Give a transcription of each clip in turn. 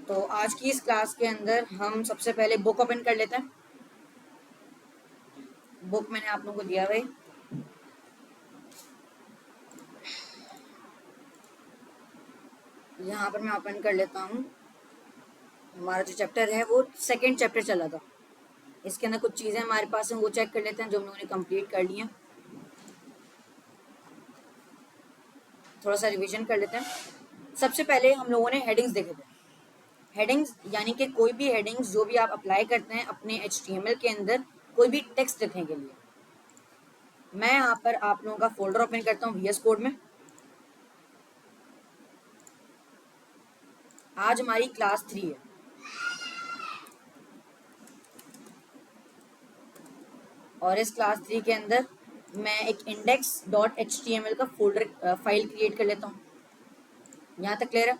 तो आज की इस क्लास के अंदर हम सबसे पहले बुक ओपन कर लेते हैं। बुक मैंने आप लोगों को दिया भाई। यहाँ पर मैं ओपन कर लेता हूँ। हमारा जो चैप्टर है वो सेकंड चैप्टर चला था। इसके अंदर कुछ चीज़ें हमारे पास हैं, वो चेक कर लेते हैं जो हम लोगों ने कंप्लीट कर ली हैं। थोड़ा सा रिवीजन कर लेते हैं। सबसे पहले हम लोगों ने हेडिंग्स देखे थे। हेडिंग्स यानी कि कोई भी हेडिंग्स जो भी आप अप्लाई करते हैं अपने HTML के अंदर कोई भी टेक्स्ट लिखने के लिए। मैं यहाँ पर आप लोगों का फोल्डर ओपन करता हूँ VS कोड में। आज हमारी क्लास 3 है। और इस क्लास 3 के अंदर मैं एक index.html का फोल्डर फाइल क्रिएट कर लेता हूँ। यहाँ तक क्लियर है।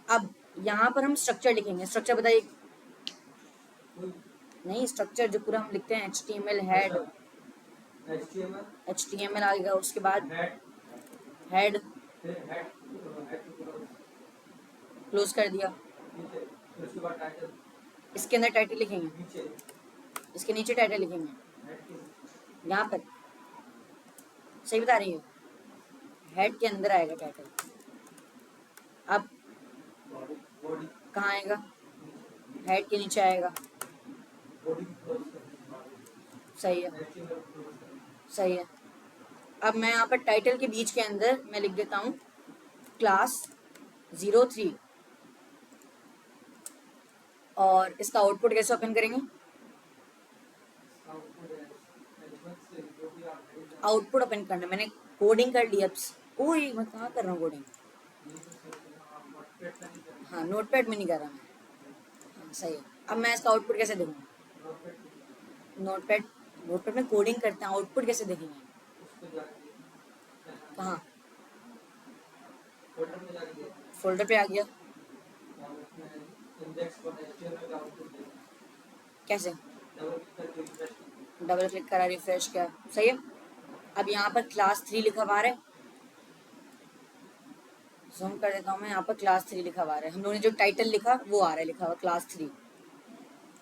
अब यहाँ पर हम स्ट्रक्चर लिखेंगे। स्ट्रक्चर बताइए। नहीं, स्ट्रक्चर जो पूरा हम लिखते हैं HTML हेड, HTML आएगा, उसके बाद हेड क्लोज कर दिया। इसके अंदर टाइटल लिखेंगे, इसके नीचे टाइटल लिखेंगे। यहाँ पर सही बता रही है, हेड के अंदर आएगा टाइटल। अब कहाँ आएगा? हेड के नीचे आएगा। सही है, सही है। अब मैं यहाँ पर टाइटल के बीच के अंदर मैं लिख देता हूँ क्लास 03। और इसका आउटपुट कैसे ओपन करेंगे? आउटपुट ओपन करना, मैंने कोडिंग कर लिया। ओए मैं कहाँ कर रहा हूँ कोडिंग? हाँ, नोटपैड में नहीं कर रहा मैं। हाँ, सही है। अब मैं इसका आउटपुट कैसे देखूँगा? नोटपैड, नोटपैड में कोडिंग करते हैं, आउटपुट कैसे देखेंगे? कहाँ? फोल्डर पे आ गया। कैसे? डबल क्लिक करा, रिफ्रेश किया, सही है। अब यहाँ पर क्लास 3 लिखा हुआ है। जूम कर देता हूँ मैं। यहाँ पर क्लास 3 लिखा हुआ है। हम लोगों ने जो टाइटल लिखा वो आ रहा है लिखा हुआ क्लास 3।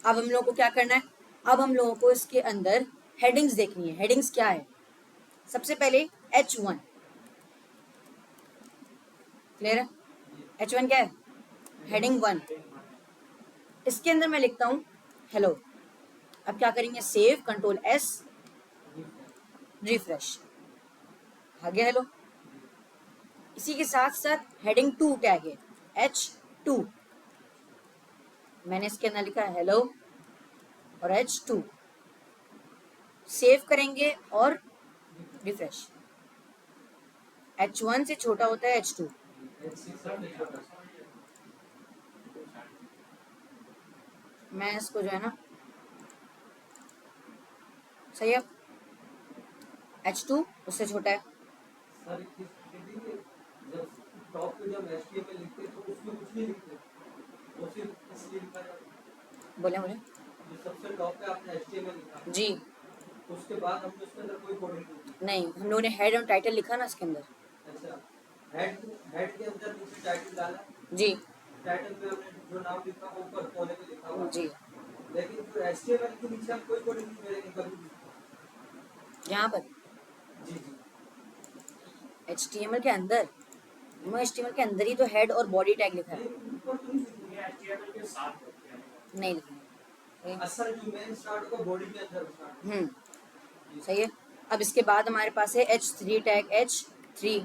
अब हम लोगों को क्या करना है? अब हम लोगों को इसके अंदर हेडिंग्स देखनी है। हेडिंग्स क्या है? सबसे पहले H1 क्लियर है। H1 क्या है? हेडिंग 1। इसके अंदर मैं लिखता हूँ हेलो। अब क्या करेंगे? सेव, Ctrl+S, रिफ्रेश, आ गया हेलो। इसी के साथ साथ हेडिंग 2 टैग है H2। मैंने इसके अंदर लिखा है हेलो और H2। सेव करेंगे और रिफ्रेश। H1 से छोटा होता है H2। मैं इसको जो है ना, सही है, H2 उससे छोटा है। बोले बोले जी। उसके बाद हमने उसके अंदर कोई कोडिंग नहीं, हम लोगों ने हेड और टाइटल लिखा ना इसके अंदर। अच्छा, हेड हेड के अंदर नीचे टाइटल डाला जी। टाइटल में हमने जो नाम लिखा वो ऊपर कोने पे लिखा हुआ जी। लेकिन जो HTML के नीचे हम कोई कोडिंग नहीं करेंगे कभी भी। यहाँ पर जी जी HTML के अंदर, HTML के अंदर ही तो हेड और बॉडी टैग लिखा है। ऊपर तो HTML के साथ नहीं लिखा। असल जो मेन स्टार्ट होगा बॉडी के अंदर। सही है। अब इसके बाद हमारे पास है H3 टैग। H3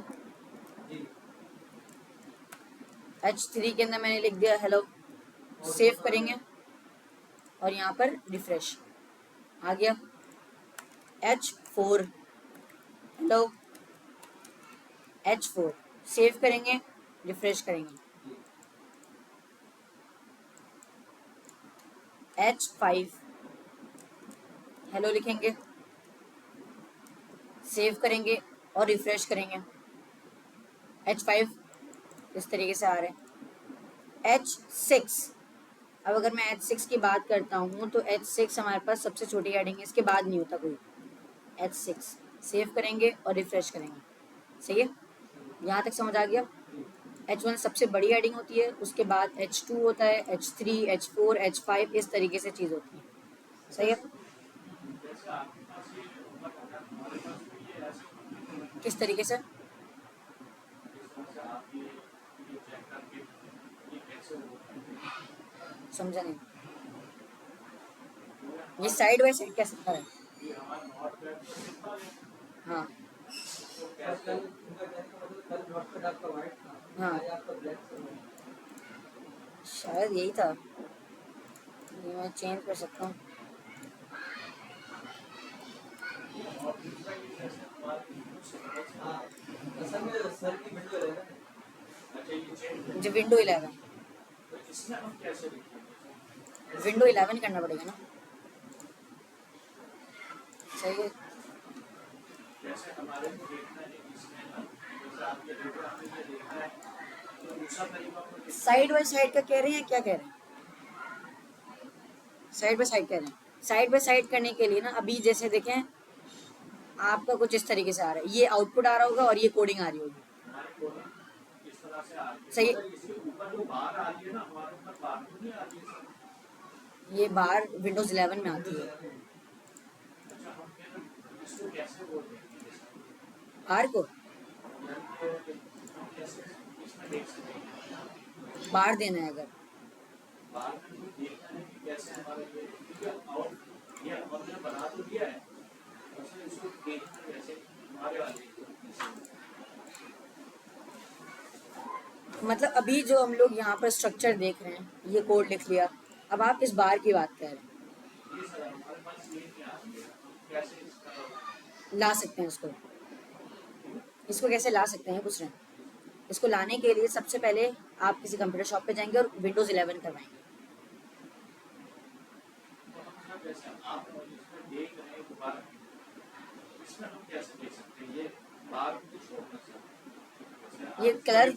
H3 के अंदर मैंने लिख दिया हेलो। सेव करेंगे और यहाँ पर रिफ्रेश, आ गया। H4 हेलो, H4 सेव करेंगे, रिफ्रेश करेंगे। H5 हेलो लिखेंगे, सेव करेंगे और रिफ्रेश करेंगे। H5 इस तरीके से आ रहे हैं। H6, अब अगर मैं H6 की बात करता हूँ तो H6 हमारे पास सबसे छोटी हेडिंग है, इसके बाद नहीं होता कोई। H6 सेव करेंगे और रिफ्रेश करेंगे। सही है, यहाँ तक समझ आ गया। H1 सबसे बड़ी हेडिंग होती है, उसके बाद H2 होता है, H3, H4, H5, इस तरीके से चीज़ होती है। सही है? किस तरीके से? समझा नहीं। ये साइड बाय साइड कैसे है? हाँ हाँ, शायद यही था। ये मैं चेंज कर सकता हूँ। जो विंडो 11, विंडो 11 करना पड़ेगा ना। सही है। साइड बाय साइड का कह रहे हैं, क्या कह रहे हैं? साइड बाय साइड कह रहे हैं। साइड बाय साइड करने के लिए ना, अभी जैसे देखें आपका कुछ इस तरीके से आ रहा है, ये आउटपुट आ रहा होगा और ये कोडिंग आ रही होगी। सही है। ये बार विंडोज 11 में आती है। आर को बार देना है अगर, मतलब अभी जो हम लोग यहाँ पर स्ट्रक्चर देख रहे हैं, ये कोड लिख लिया, अब आप इस बार की बात कर रहे हैं, ला सकते हैं इसको कैसे ला सकते हैं पूछ रहे हैं। इसको लाने के लिए सबसे पहले आप किसी कंप्यूटर शॉप पे जाएंगे और विंडोज 11 करवाएंगे। ये कलर,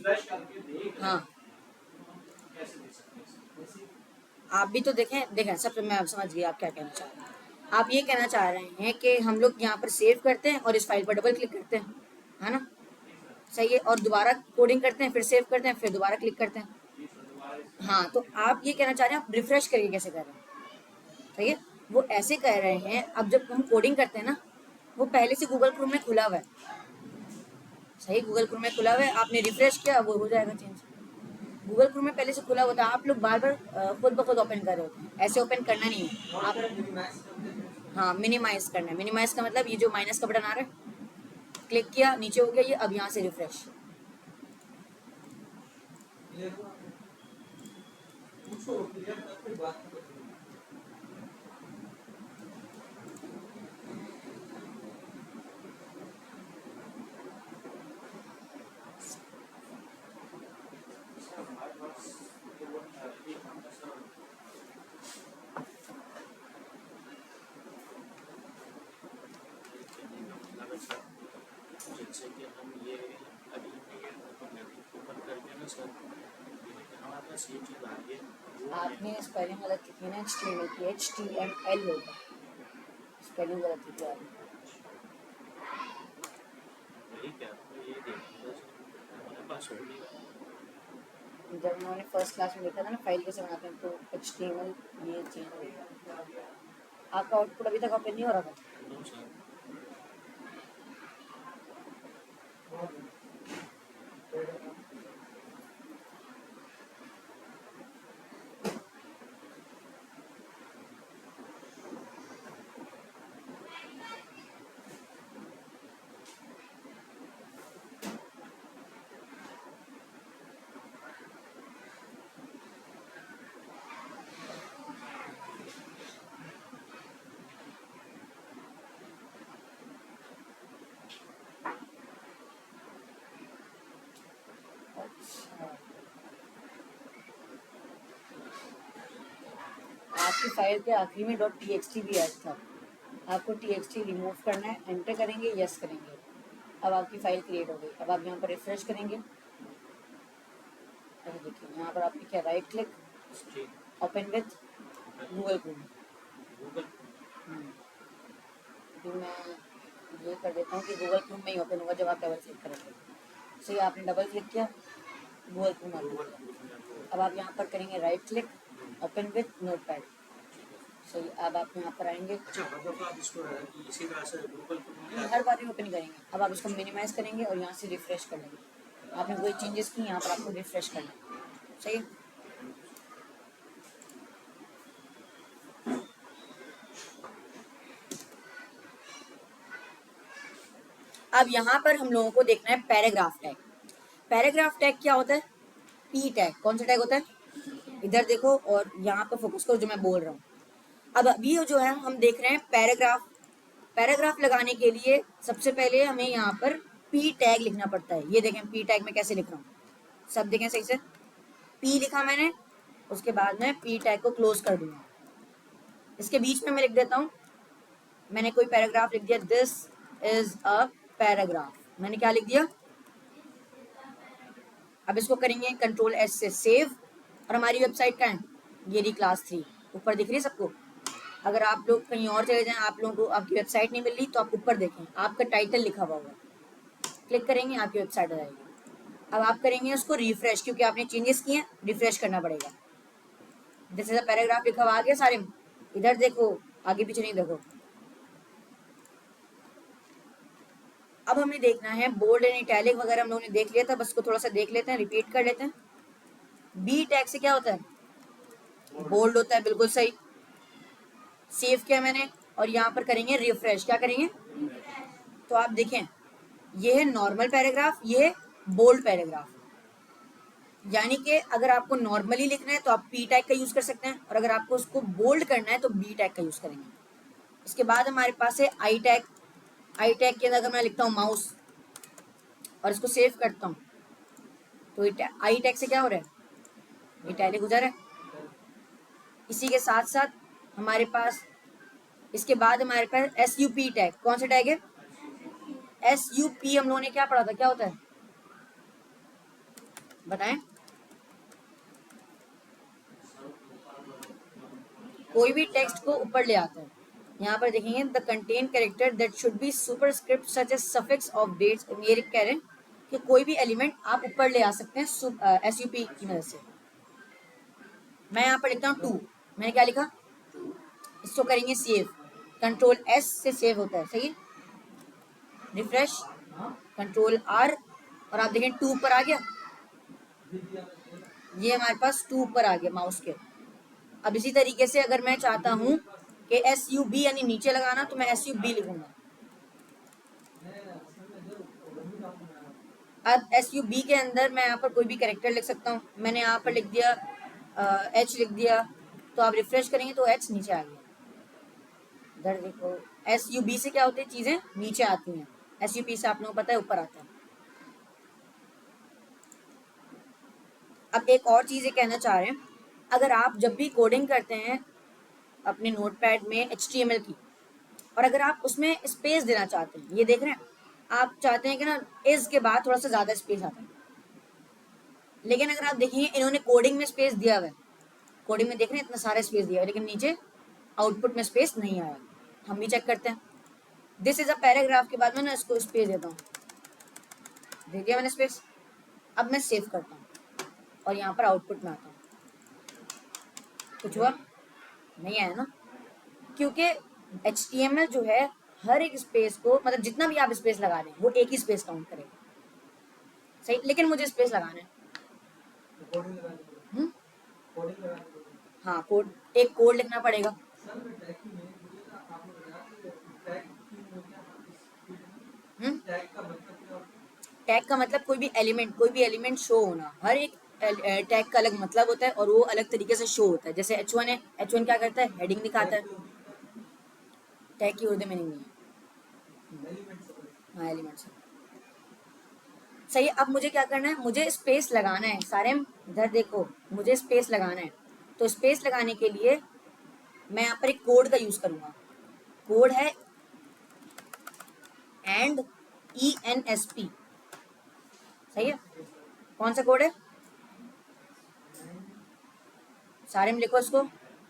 हाँ आप भी तो देखें सब मैं समझ गई आप क्या कहना चाह रहे हैं। आप ये कहना चाह रहे हैं कि हम लोग यहाँ पर सेव करते हैं और इस फाइल पर डबल क्लिक करते हैं, है ना? सही है। और दोबारा कोडिंग करते हैं, फिर सेव करते हैं, फिर दोबारा क्लिक करते हैं। हाँ, तो आप ये कहना चाह रहे हैं आप रिफ्रेश करके कैसे कर रहे हैं? सही है। वो ऐसे कह रहे हैं, अब जब हम कोडिंग करते हैं ना, वो पहले से गूगल क्रोम में खुला हुआ है। सही, गूगल क्रोम में खुला हुआ है, आपने रिफ्रेश किया, वो हो जाएगा चेंज। गूगल क्रोम में पहले से खुला होता है, आप लोग बार बार खुद ब खुद ओपन कर रहे होते हैं, ऐसे ओपन करना नहीं है आप। हाँ, मिनिमाइज करना है। मिनिमाइज का मतलब ये जो माइनस का बटन आ रहा है, क्लिक किया, नीचे हो गया ये, अब यहाँ से रिफ्रेश। जैसे कि हम ये अभी ओपन करके ना सर, हमारे पास ये चीज़ आ रही है, आपने स्पेलिंग गलत लिखी ना, HTML की HTML होगा, स्पेलिंग गलत लिखी आपने। जब उन्होंने फर्स्ट क्लास में लिखा था ना फाइल कैसे बनाते हैं, तो HTML ये चेंज हो गया। आपका आउटपुट अभी तक ओपन नहीं हो रहा था? आपकी फाइल के आखिरी में .txt भी ऐड था, आपको txt रिमूव करना है, एंटर करेंगे, यस करेंगे, अब आपकी फाइल क्रिएट हो गई। अब आप यहाँ पर रिफ्रेश करेंगे, देखिए यहाँ पर आपकी क्या, right click, open with Google Chrome. तो मैं ये कर देता हूँ कि गूगल क्रोम में ही ओपन होगा जब आप डबल क्लिक करेंगे। सही, आपने डबल क्लिक किया, गूगल क्रोम ओपन। अब आप यहाँ पर करेंगे right click, open with notepad. सही, अब आप यहाँ पर आएंगे। अच्छा, मतलब आप इसको इसी तरह से गूगल क्रोम हर बार ही ओपन करेंगे। अब आप इसको मिनिमाइज करेंगे और यहाँ से रिफ्रेश कर लेंगे। आपने कोई चेंजेस की, यहाँ पर आपको रिफ्रेश करना है। सही है। अब यहाँ पर हम लोगों को देखना है पैराग्राफ टैग। पैराग्राफ टैग क्या होता है? P tag. कौन सा टैग होता है? इधर देखो और यहाँ पर फोकस करो जो मैं बोल रहा हूँ। अब अभी जो है हम देख रहे हैं पैराग्राफ। पैराग्राफ लगाने के लिए सबसे पहले हमें यहाँ पर पी टैग लिखना पड़ता है। ये देखें पी टैग में कैसे लिख रहा हूँ, सब देखें सही से। पी लिखा मैंने, उसके बाद मैं पी टैग को क्लोज कर दूंगा। इसके बीच में मैं लिख देता हूँ, मैंने कोई पैराग्राफ लिख दिया, दिस इज अ पैराग्राफ। मैंने क्या लिख दिया? अब इसको करेंगे कंट्रोल एस से सेव। और हमारी वेबसाइट का है ये रही क्लास 3, ऊपर दिख रही है सबको। अगर आप लोग कहीं और चले जाएं, आप लोगों को आपकी वेबसाइट नहीं मिल रही, तो आप ऊपर देखें, आपका टाइटल लिखा हुआ होगा, क्लिक करेंगे आपकी वेबसाइट आ जाएगी। अब आप करेंगे उसको रिफ्रेश, क्योंकि आपने चेंजेस किए हैं, रिफ्रेश करना पड़ेगा। जैसे पैराग्राफ लिखा हुआ आ गया सारे, इधर देखो, आगे पीछे नहीं देखो। अब हमें देखना है बोल्ड एंड इटैलिक वगैरह हम लोगों ने देख लिया था, बस को थोड़ा सा देख लेते हैं, रिपीट कर लेते हैं। बी टैग से क्या होता है? बोल्ड होता है, बिल्कुल सही। सेव किया मैंने और यहाँ पर करेंगे रिफ्रेश। क्या करेंगे? तो आप देखें, ये है नॉर्मल पैराग्राफ, ये है बोल्ड पैराग्राफ। यानी कि अगर आपको नॉर्मली लिखना है तो आप पी टैग का यूज कर सकते हैं, और अगर आपको उसको बोल्ड करना है तो बी टैग का यूज करेंगे। इसके बाद हमारे पास है आई टैग। आई टैग के अंदर अगर मैं लिखता हूँ माउस और इसको सेव करता हूँ, तो आई टैग से क्या हो रहा है? इटैलिक हो जा रहा है। इसी के साथ साथ हमारे पास, इसके बाद हमारे पास एस यू पी टैग। कौन सा टैग है? S U P. हम लोगों ने क्या पढ़ा था, क्या होता है बताएं? कोई भी टेक्स्ट को ऊपर ले आता है। यहाँ पर देखेंगे the content character that should be superscript such as suffix of dates. ये कह रहे हैं कि कोई भी एलिमेंट आप ऊपर ले आ सकते हैं एस यू पी की मदद से। मैं यहाँ पर लिखता हूँ 2। मैंने क्या लिखा? इसको करेंगे सेव, कंट्रोल एस से सेव होता है। सही, रिफ्रेश, कंट्रोल आर, और आप देखें 2 ऊपर आ गया। ये हमारे पास 2 ऊपर आ गया माउस के। अब इसी तरीके से अगर मैं चाहता हूँ कि एस यू बी यानी नीचे लगाना, तो मैं एस यू बी लिखूंगा। अब एस यू बी के अंदर मैं यहाँ पर कोई भी कैरेक्टर लिख सकता हूँ। मैंने यहाँ पर लिख दिया एच लिख दिया, तो आप रिफ्रेश करेंगे तो एच नीचे आ गया। इधर देखो, एस यू बी से क्या होती है, चीजें नीचे आती हैं। एस यू पी से आप लोगों को पता है ऊपर आता है। अब एक और चीज ये कहना चाह रहे हैं, अगर आप जब भी कोडिंग करते हैं अपने नोटपैड में HTML की, और अगर आप उसमें स्पेस देना चाहते हैं, ये देख रहे हैं, आप चाहते हैं कि ना इस के बाद थोड़ा सा ज्यादा स्पेस आता है, लेकिन अगर आप देखिए इन्होंने कोडिंग में स्पेस दिया हुआ है, कोडिंग में देख रहे हैं इतना सारा स्पेस दिया हुआ है, लेकिन नीचे आउटपुट में स्पेस नहीं आया। हम भी चेक करते हैं। दिस इज अ पैराग्राफ के बाद मैं ना इसको स्पेस देता हूँ, दे दिया मैंने स्पेस। अब मैं सेव करता हूँ और यहाँ पर आउटपुट में आता हूँ, कुछ हुआ नहीं आया ना, क्योंकि HTML जो है हर एक स्पेस को, मतलब जितना भी आप स्पेस लगा रहे हैं वो एक ही स्पेस काउंट करेगा। सही, लेकिन मुझे स्पेस लगाना है। हाँ, कोड, एक कोड लिखना पड़ेगा। टैग का मतलब कोई भी एलिमेंट शो होना। हर एक टैग का अलग मतलब होता है और वो अलग तरीके से शो होता है। जैसे H1 है, H1 क्या करता है? हेडिंग दिखाता है। टैग की उर्दू मीनिंग नहीं है। हाँ, एलिमेंट्स। सही, अब मुझे क्या करना है? मुझे स्पेस लगाना है। सारे इधर देखो, मुझे स्पेस लगाना है। तो स्पेस लगाने के लिए मैं यहाँ पर एक कोड का यूज करूंगा। कोड है एंड ENSP। सही है, कौन सा कोड है? सारे में लिखो इसको,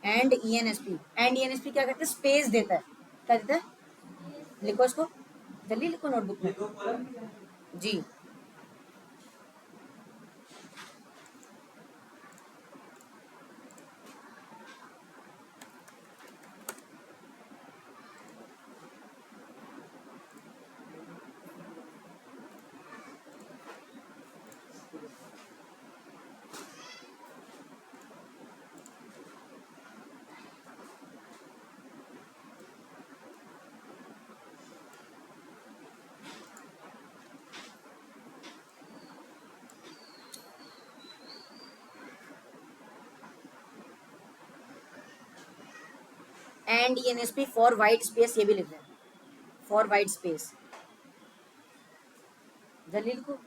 एंड ENSP। एंड ENSP क्या करता है? स्पेस देता है। क्या देता है? लिखो इसको, जल्दी लिखो नोटबुक में जी। And ENSP for white space, ये भी लिख रहे हैं, फॉर वाइट स्पेस। जल्दी लिखो।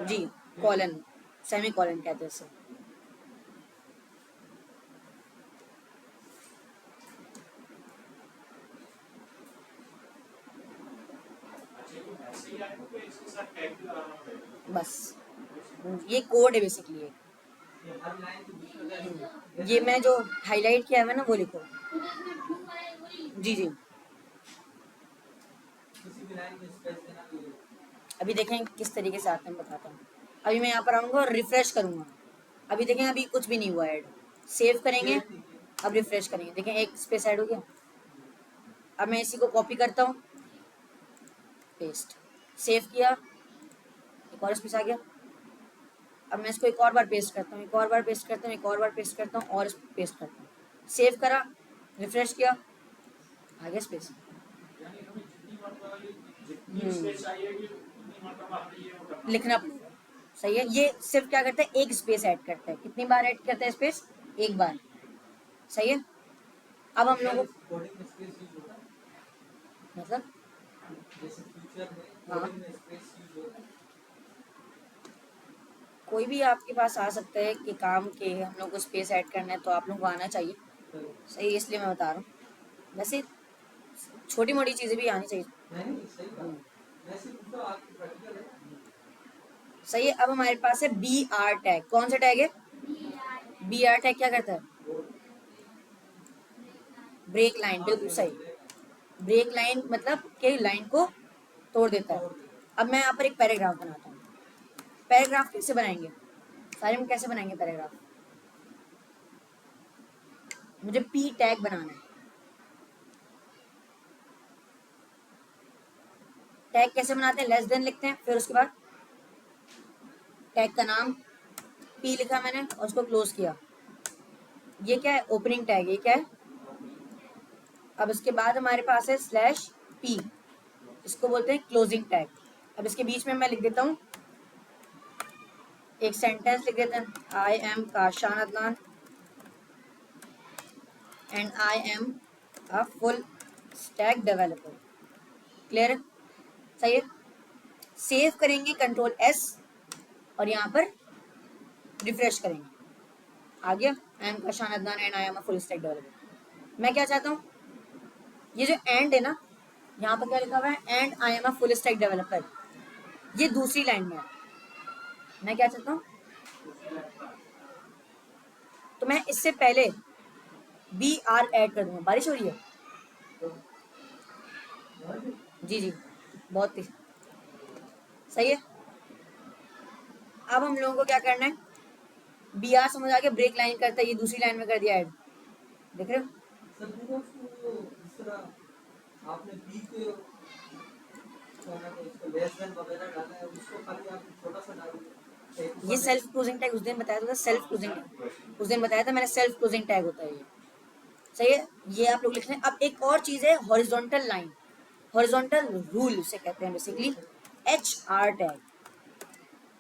जी, कॉलन, सेमी कॉलन कहते हैं इसे। बस ये कोड है बेसिकली। ये मैंने जो हाईलाइट किया है ना वो लिखो। जी जी, अभी देखें किस तरीके से आता है, बताता हूँ। अभी मैं यहाँ पर आऊँगा और रिफ्रेश करूँगा। अभी देखें अभी कुछ भी नहीं हुआ ऐड। सेव करेंगे, अब रिफ्रेश करेंगे, देखें एक स्पेस ऐड हो गया। अब मैं इसी को कॉपी करता हूँ, पेस्ट, सेव किया, एक और स्पेस आ गया। अब मैं इसको एक और बार पेस्ट करता हूँ, एक और बार पेस्ट करता हूँ, एक और बार पेस्ट करता हूँ और पेस्ट करता हूँ। सेव करा, रिफ्रेश किया, आ गया स्पेस। लिखना पड़ेगा, सही है। ये सिर्फ क्या करता है, एक स्पेस ऐड करता है। कितनी बार ऐड करता है स्पेस? एक बार, सही है। अब हम लोग मतलब हाँ, कोई भी आपके पास आ सकता है कि काम के हम लोग को स्पेस ऐड करना है, तो आप लोग को आना चाहिए, सही है, इसलिए मैं बता रहा हूँ। वैसे छोटी मोटी चीज़ें भी आनी चाहिए। सही है। अब हमारे पास है BR टैग। कौन सा टैग है? BR टैग क्या करता है? ब्रेक लाइन, बिल्कुल सही। ब्रेक लाइन मतलब कि लाइन को तोड़ देता है। अब मैं यहाँ पर एक पैराग्राफ बनाता हूँ। पैराग्राफ कैसे बनाएंगे? सारे में कैसे बनाएंगे पैराग्राफ? मुझे P टैग बनाना है। टैग कैसे बनाते हैं? लेस देन लिखते हैं, फिर उसके बाद टैग का नाम P लिखा मैंने और उसको क्लोज किया। ये क्या है? Opening tag. ये क्या है? अब इसके बाद हमारे पास है /P, इसको बोलते हैं क्लोजिंग टैग। अब इसके बीच में मैं लिख देता हूँ एक सेंटेंस, लिख देते हैं, I am Kashan Adnan and I am a full stack developer. Clear है? सही है। सेव करेंगे, Ctrl+S, और यहाँ पर रिफ्रेश करेंगे, आ गया, I am Kashan Adnan and I am a full stack developer. मैं क्या चाहता हूँ, ये जो एंड है ना, यहाँ पर क्या लिखा हुआ है? And I am a full stack developer. ये दूसरी लाइन में है। मैं क्या चाहता हूँ, तो मैं इससे पहले BR ऐड कर दूंगा। बारिश हो रही है? जी जी, बहुत तेज, सही है। अब हम लोगों को क्या करना है, BR समझ आ गया, ब्रेक लाइन करता है, ये दूसरी लाइन में कर दिया ऐड, देख रहे हो? आपने बी के ये सेल्फ क्लोजिंग टैग उस दिन बताया था, सेल्फ क्लोजिंग टैग उस दिन बताया था मैंने, सेल्फ क्लोजिंग टैग होता है ये, सही है। ये आप लोग लिख लें। अब एक और चीज है, हॉरिजॉन्टल लाइन, हॉरिजॉन्टल रूल उसे कहते हैं basically, HR tag.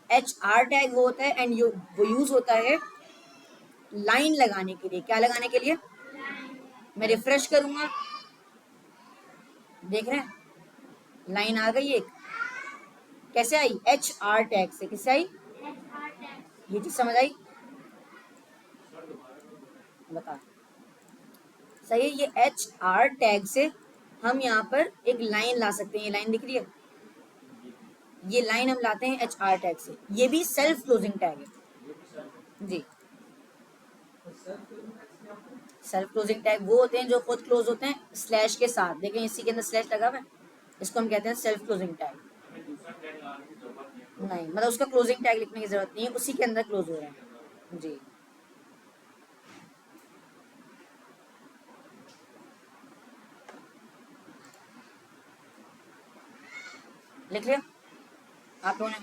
HR tag वो होता है एंड वो यूज होता है लाइन लगाने के लिए। क्या लगाने के लिए? मैं रिफ्रेश करूंगा, देख रहे हैं लाइन आ गई एक। कैसे आई? HR टैग से। किससे आई? ये चीज समझ आई? बता, सही है। ये HR टैग से हम यहाँ पर एक लाइन ला सकते हैं। ये लाइन दिख रही है, ये लाइन हम लाते हैं HR टैग से। ये भी सेल्फ क्लोजिंग टैग है जी। सेल्फ क्लोजिंग टैग वो होते हैं जो खुद क्लोज होते हैं स्लैश के साथ। देखें इसी के अंदर स्लैश लगा हुआ है, इसको हम कहते हैं सेल्फ क्लोजिंग टैग। नहीं, मतलब उसका क्लोजिंग टैग लिखने की जरूरत नहीं है, उसी के अंदर क्लोज हो रहा है जी। लिख लिया आप लोगों ने?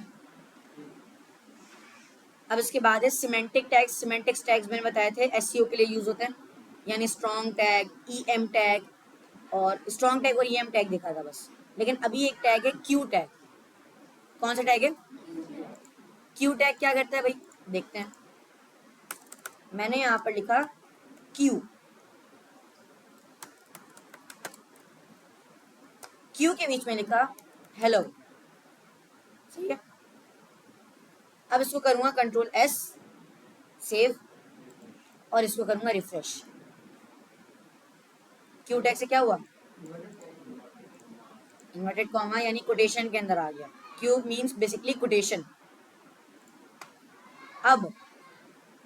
अब इसके बाद है सिमेंटिक टैग्स। सिमेंटिक्स टैग्स मैंने बताए थे SEO के लिए यूज होते हैं, यानी स्ट्रॉन्ग टैग, EM टैग, और स्ट्रॉन्ग टैग और EM टैग दिखा था बस। लेकिन अभी एक टैग है Q टैग। कौन सा टैग है? Q टैग क्या करता है भाई, देखते हैं। मैंने यहाँ पर लिखा क्यू, क्यू के बीच में लिखा हेलो, सही है। अब इसको करूंगा कंट्रोल एस, सेव, और इसको करूंगा रिफ्रेश। क्यू टैग से क्या हुआ, इन्वर्टेड कॉमा यानी कोटेशन के अंदर आ गया। Q means basically quotation. अब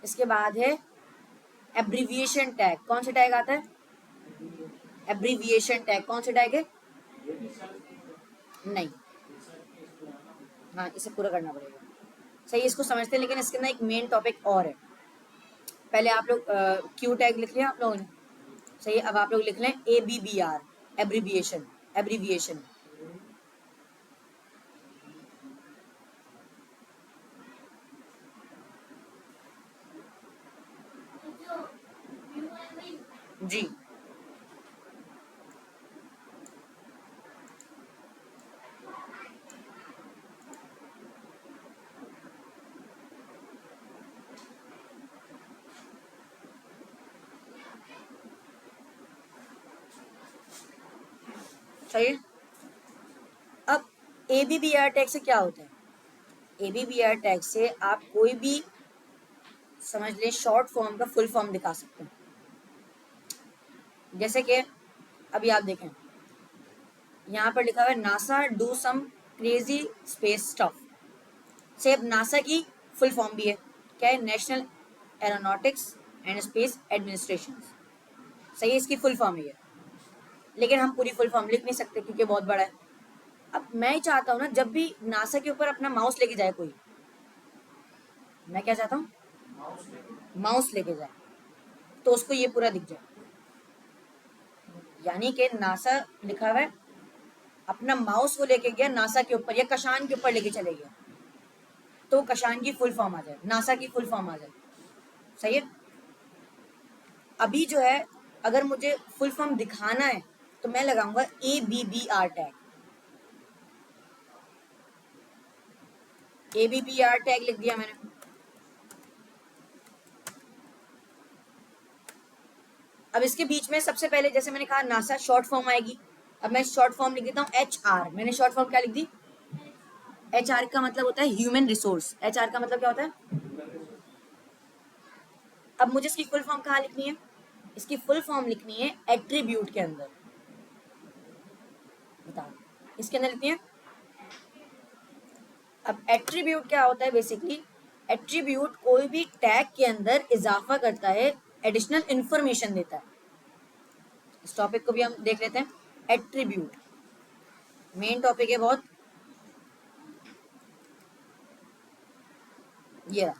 इसके बाद है एब्रीविएशन टैग। कौन सा टैग आता है, एब्रीविएशन टैग। कौन सा टैग है, नहीं, हाँ इसे पूरा करना पड़ेगा, सही। इसको समझते हैं, लेकिन इसके अंदर एक मेन टॉपिक और है। पहले आप लोग क्यू टैग लिख लिया आप लोगों ने, सही। अब आप लोग लिख लें ABBR, एब्रीविएशन, एब्रीविएशन। जी, सही है। अब ABBR टैग से क्या होता है, ABBR टैग से आप कोई भी समझ लें शॉर्ट फॉर्म का फुल फॉर्म दिखा सकते हैं। जैसे कि अभी आप देखें, यहाँ पर लिखा हुआ है NASA do some crazy space stuff. से अब नासा की फुल फॉर्म भी है, क्या है, national aeronautics and space administration, सही है, इसकी फुल फॉर्म ही है। लेकिन हम पूरी फुल फॉर्म लिख नहीं सकते क्योंकि बहुत बड़ा है। अब मैं ही चाहता हूँ ना, जब भी नासा के ऊपर अपना माउस लेके जाए कोई, मैं क्या चाहता हूँ, माउस लेके जाए तो उसको ये पूरा दिख जाए। यानी कि नासा लिखा हुआ है, अपना माउस वो लेके गया नासा के ऊपर या कशान के ऊपर लेके चले गया, तो कशान की फुल फॉर्म आ जाए, नासा की फुल फॉर्म आ जाए, सही है। अभी जो है, अगर मुझे फुल फॉर्म दिखाना है तो मैं लगाऊंगा ABBR टैग। ABBR टैग लिख दिया मैंने। अब इसके बीच में सबसे पहले जैसे मैंने कहा नासा शॉर्ट फॉर्म आएगी। अब मैं शॉर्ट फॉर्म लिख देता हूँ HR। मैंने शॉर्ट फॉर्म क्या लिख दी, HR का मतलब होता है ह्यूमन रिसोर्स। HR का मतलब क्या होता है। अब मुझे इसकी फुल फॉर्म कहाँ लिखनी है, इसकी फुल फॉर्म लिखनी है एट्रीब्यूट के अंदर। बताओ, इसके अंदर लिखनी है। अब एट्रीब्यूट क्या होता है, बेसिकली एट्रीब्यूट कोई भी टैग के अंदर इजाफा करता है, एडिशनल इंफॉर्मेशन देता है। इस टॉपिक को भी हम देख लेते हैं। एट्रीब्यूट मेन टॉपिक है बहुत, ये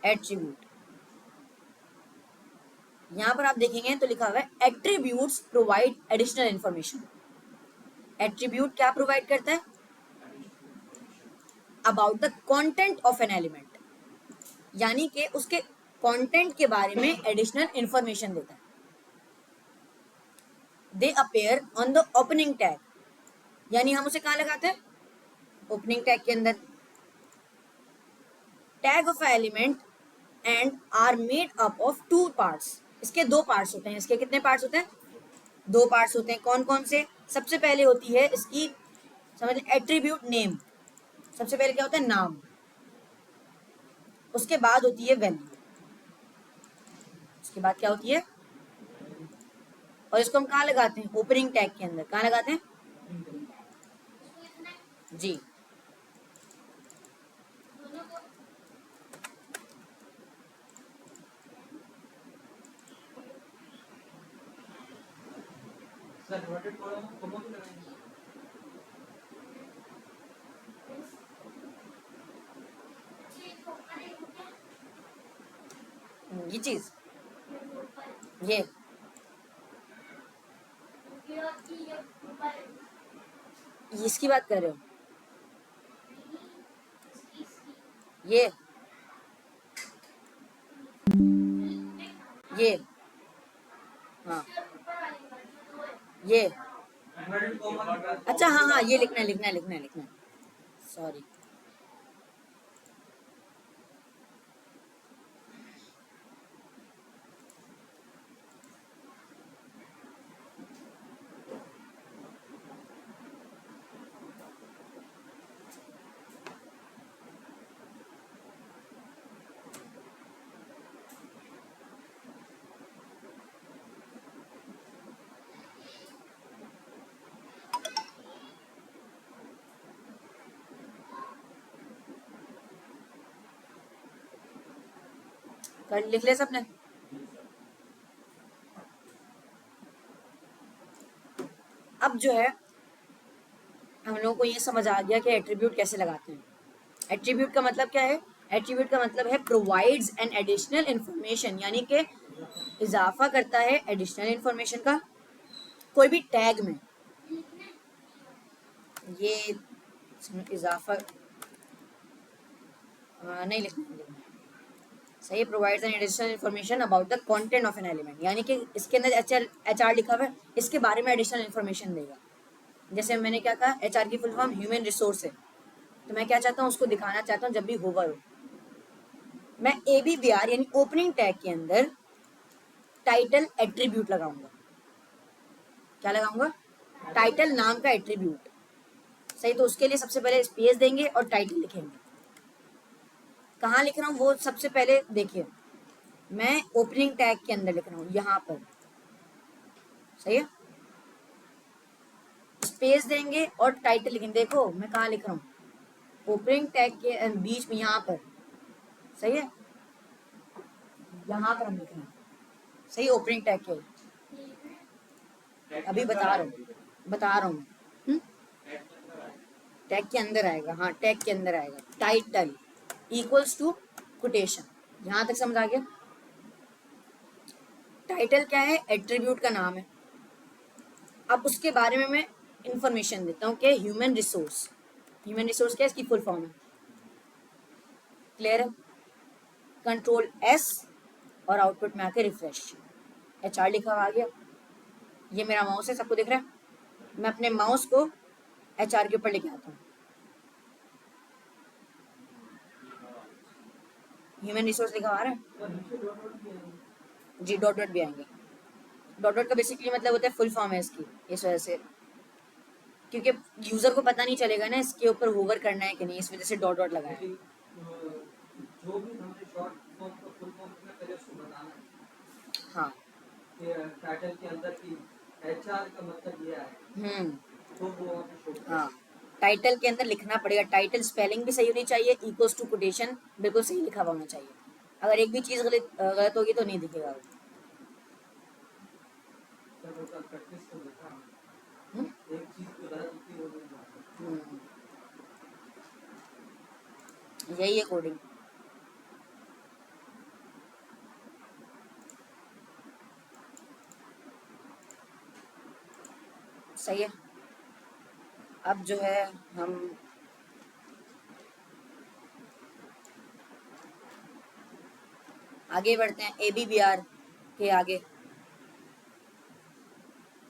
एट्रीब्यूट। यहां पर आप देखेंगे तो लिखा हुआ है attributes provide additional information. Attribute क्या प्रोवाइड करता है, about the content of an element, यानी कि उसके कंटेंट के बारे में एडिशनल इंफॉर्मेशन देता है। दे appear on the opening tag, यानी हम उसे कहां लगाते हैं, ओपनिंग टैग के अंदर। Tag of element and are made up of 2 parts. इसके 2 पार्ट्स होते हैं। इसके कितने पार्ट्स होते हैं, 2 पार्ट्स होते हैं। कौन कौन से, सबसे पहले होती है इसकी समझ लें एट्रीब्यूट नेम। सबसे पहले क्या होता है, नाम। उसके बाद होती है वैल्यू। उसके बाद क्या होती है, और इसको हम कहाँ लगाते हैं, ओपनिंग टैग के अंदर। कहाँ लगाते हैं, जी। ये चीज, ये इसकी बात कर रहे हो, ये हाँ, ये अच्छा, हाँ हाँ, ये लिखना है, लिखना है, लिखना है, लिखना है, सॉरी। कर लिख ले सबने। अब जो है हम लोगों को ये समझ आ गया कि एट्रीब्यूट कैसे लगाते हैं। एट्रीब्यूट का मतलब क्या है? एट्रीब्यूट का मतलब है प्रोवाइड्स एन एडिशनल इंफॉर्मेशन, यानी कि इजाफा करता है एडिशनल इंफॉर्मेशन का कोई भी टैग में। ये इजाफा नहीं लिखना सही। Provides an additional information about the content of an element, यानी कि इसके अंदर एचआर लिखा हुआ है, इसके बारे में एडिशनल इंफॉर्मेशन देगा। जैसे मैंने क्या कहा, एचआर की फुल फॉर्म ह्यूमन रिसोर्स है, तो मैं क्या चाहता हूँ, उसको दिखाना चाहता हूँ जब भी होवर हो, मैं ABBR यानी ओपनिंग टैग के अंदर टाइटल एट्रीब्यूट लगाऊंगा। क्या लगाऊंगा? टाइटल नाम का एट्रीब्यूट। सही, तो उसके लिए सबसे पहले स्पेस देंगे और टाइटल लिखेंगे। कहाँ लिख रहा हूँ वो सबसे पहले देखिए, मैं ओपनिंग टैग के अंदर लिख रहा हूँ, यहाँ पर। सही है, स्पेस देंगे और टाइटल लिखेंगे। देखो मैं कहाँ लिख रहा हूँ, ओपनिंग टैग के बीच में, यहाँ पर। सही है, यहाँ पर हम लिख रहे हैं। सही, ओपनिंग टैग के अभी बता रहा हूँ टैग के अंदर आएगा। हाँ, टैग के अंदर आएगा। Title equals to quotation. यहाँ तक समझ आ गया? टाइटल क्या है? एट्रीब्यूट का नाम है। अब उसके बारे में मैं इंफॉर्मेशन देता हूँ कि ह्यूमन रिसोर्स। ह्यूमन रिसोर्स क्या है? इसकी फुल फॉर्म है। क्लियर है? कंट्रोल S और आउटपुट में आके रिफ्रेश, HR लिखा हुआ आ गया। ये मेरा माउस है, सबको दिख रहा है? मैं अपने माउस को HR के ऊपर लेके आता हूँ। ह्यूमन रिसोर्स लिखा आ रहा है जी, डॉट डॉट भी आएंगे। डॉट डॉट का बेसिकली मतलब होता है फुल फॉर्म है इसकी, इस वजह से, क्योंकि यूजर को पता नहीं चलेगा ना इसके ऊपर होवर करना है कि नहीं, इस वजह से डॉट डॉट लगाया। जो भी हमने शॉर्ट फॉर्म का फुल फॉर्म किया, पहले उसको बताना है। हाँ, टाइटल के अंदर की HR का मतलब ये है। तो वो हाँ, टाइटल के अंदर लिखना पड़ेगा। टाइटल स्पेलिंग भी सही होनी चाहिए, इक्वल्स टू कोटेशन बिल्कुल सही लिखा हुआ होना चाहिए। अगर एक भी चीज गलत होगी तो नहीं दिखेगा वो। एक चीज तो गलत होती है, यही है कोडिंग। सही है। अब जो है हम आगे बढ़ते हैं। ABBR के आगे,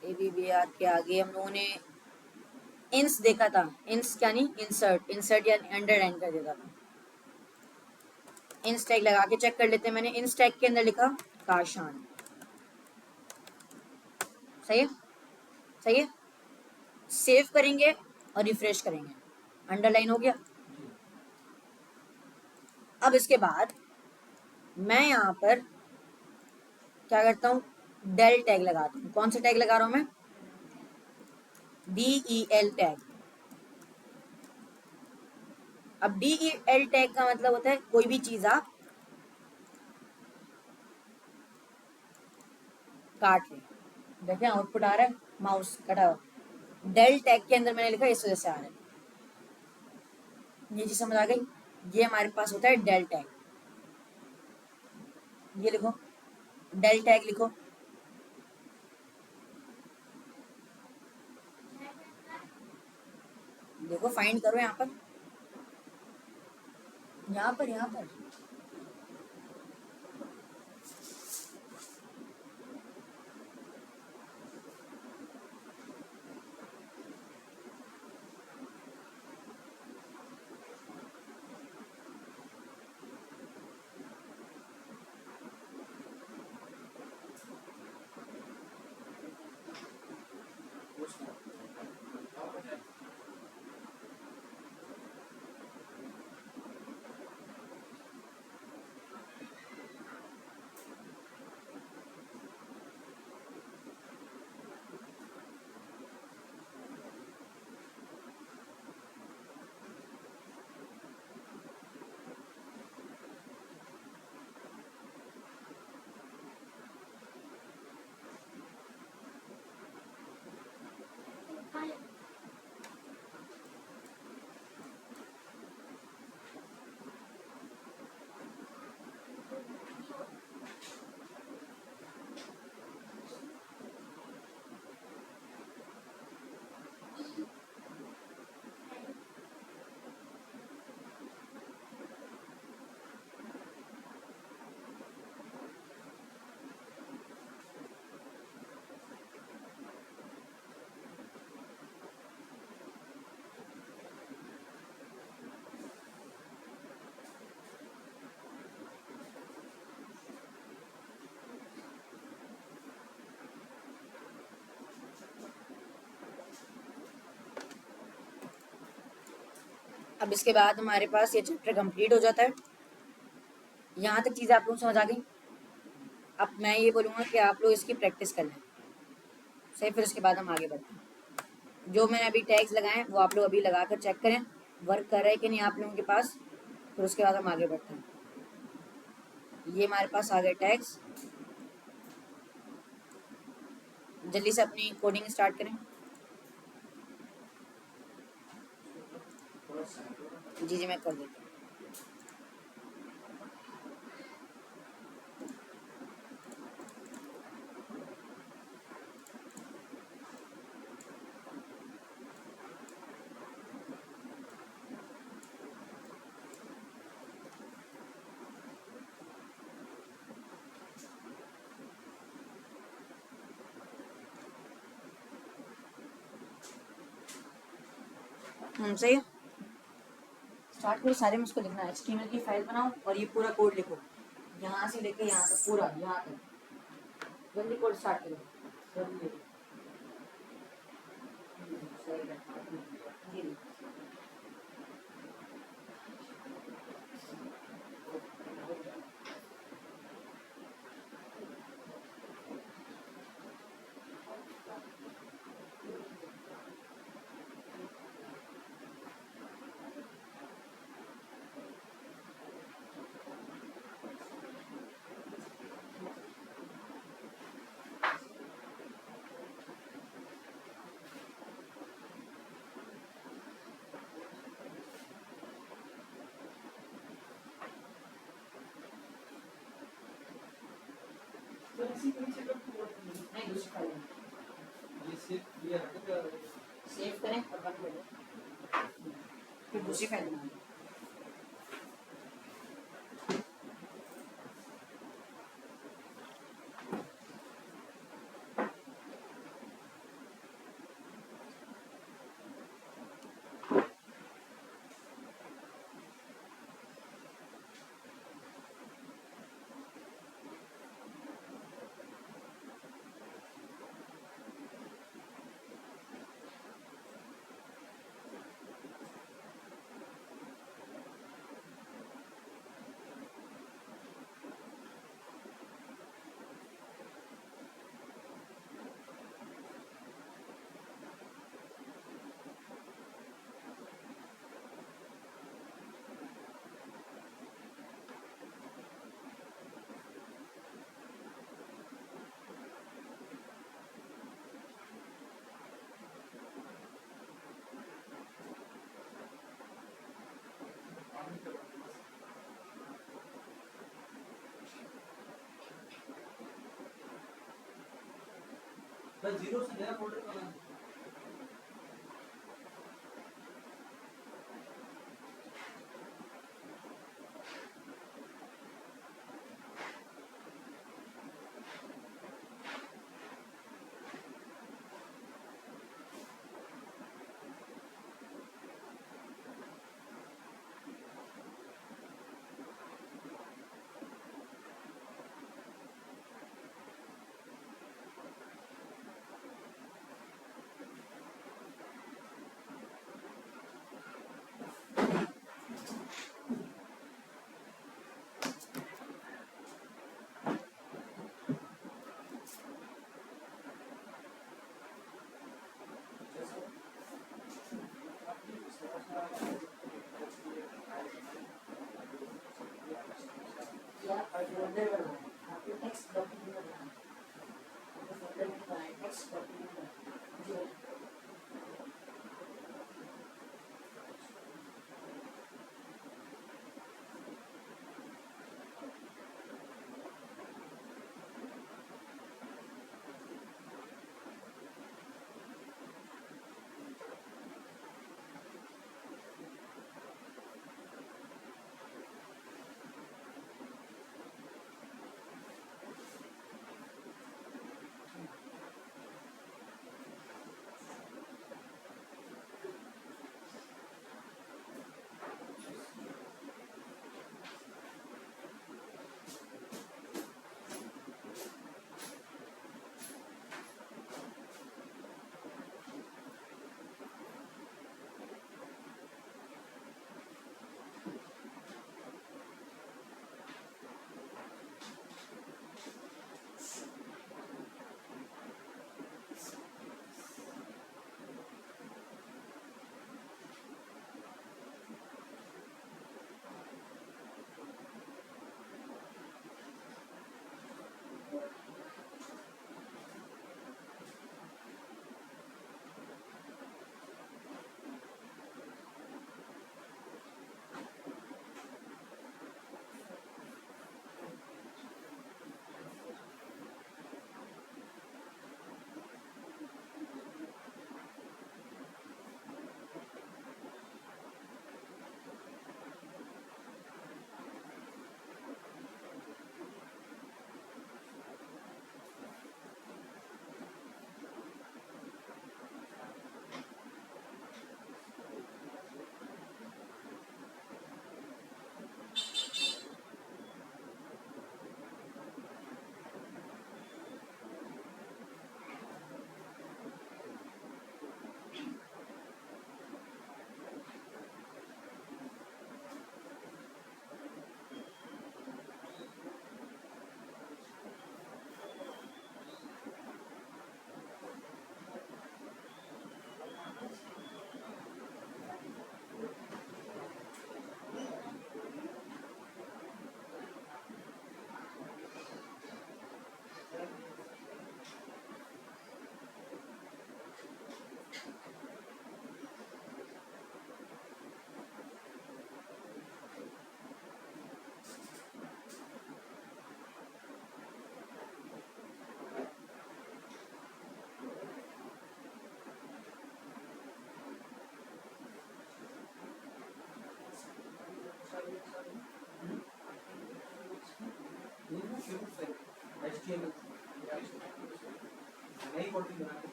ABBR के आगे हम लोगों ने इंस देखा था। इंस क्या नहीं, इंसर्ट या अंडरलाइन कर देता था। इंस टैग लगा के चेक कर लेते हैं। मैंने इंस टैग के अंदर लिखा काशान। सही है, सही है। सेव करेंगे और रिफ्रेश करेंगे, अंडरलाइन हो गया। अब इसके बाद मैं यहाँ पर क्या करता हूँ, डेल टैग लगाता हूँ। कौन सा टैग लगा रहा हूँ मैं? DEL tag. अब DEL टैग का मतलब होता है कोई भी चीज आप काट लें। देखें आउटपुट आ रहा है, माउस कटा हुआ। डेल टैग के अंदर मैंने लिखा, इस वजह से आ रहा है। ये चीज समझ आ गई? ये हमारे पास होता है डेल टैग। ये लिखो, डेल टैग लिखो। देखो फाइंड करो यहाँ पर, यहाँ पर, यहाँ पर। अब इसके बाद हमारे पास ये चैप्टर कंप्लीट हो जाता है। यहाँ तक चीज़ें आप लोग समझ आ गई। अब मैं ये बोलूँगा कि आप लोग इसकी प्रैक्टिस कर लें सही, फिर उसके बाद हम आगे बढ़ते हैं। जो मैंने अभी टैग्स लगाए हैं वो आप लोग अभी लगा कर चेक करें वर्क कर रहा है कि नहीं आप लोगों के पास, फिर उसके बाद हम आगे बढ़ते हैं। ये हमारे पास आ गए टैग्स। जल्दी से अपनी कोडिंग स्टार्ट करें। जी जी मैं कर देती हूँ। सही है, स्टार्ट करो। सारे में उसको लिखना है, HTML की फाइल बनाओ और ये पूरा कोड लिखो, यहाँ से लेके यहाँ तक पूरा, यहाँ तक जल्दी कोड स्टार्ट करो। जल्दी सही है। जी नहीं दूसरी फाइल सेव करें और बंद कर दें, फिर दूसरी फाइल बनाएं। बस जीरो से नया फोल्डर बनाना। शुरू से HTML नई कोडिंग बना के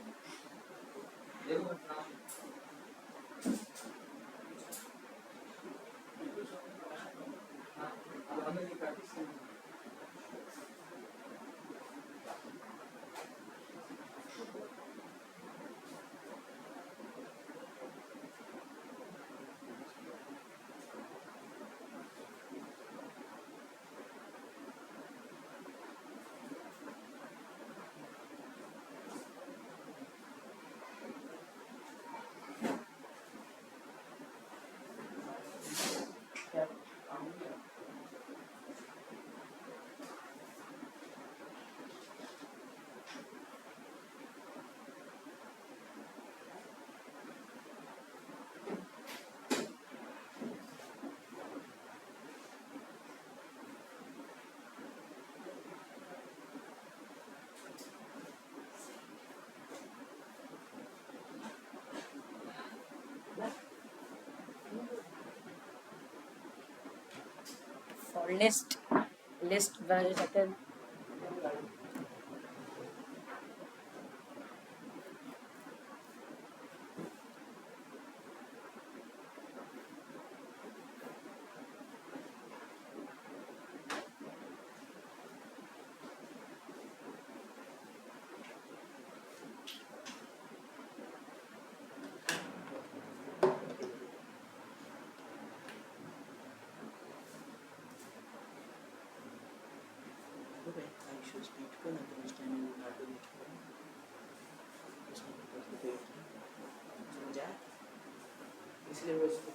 देखो हाँ अब हमें ये प्रैक्टिस करनी है। For list variable I should speak to understanding how to make समझा इसलिए वो इसको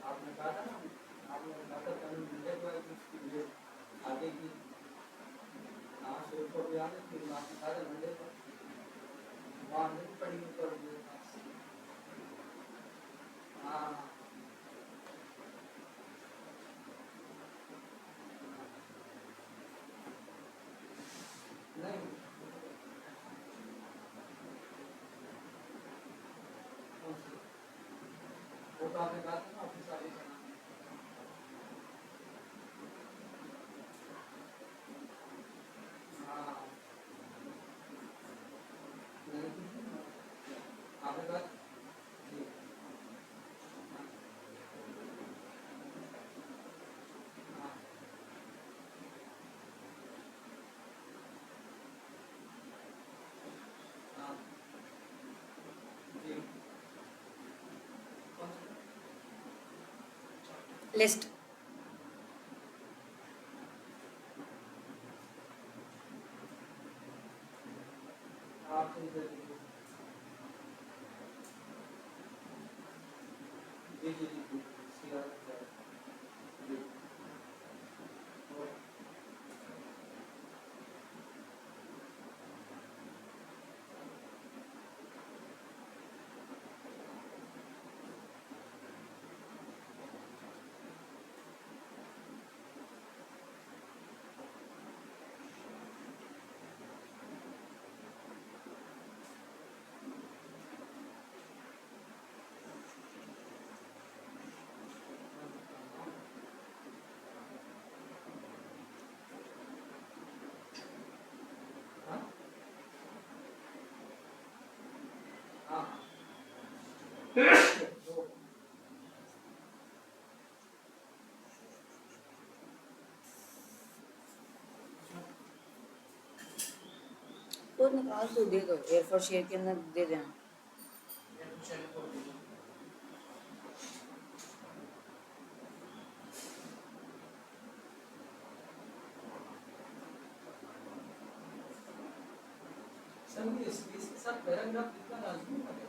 आपने कहा था ना आपने कहा था कल मिलने को आगे की हाँ शुरू को भी आगे फिर आपने कहा था मंडे को वहाँ नहीं पड़ी ऊपर हाँ नहीं वो तो आपने कहा था ना ऑफिस आगे जाना हाँ नहीं आपने कहा जी हाँ हाँ जी कौन सा list आप सही कर दीजिए जी जी जी जी सीधा जी और रिपोर्ट निकाल दो, दे दो, एयर फॉर शेयर के अंदर दे देना। सर ये इसके साथ पैराग्राफ लिखना लाजमी है।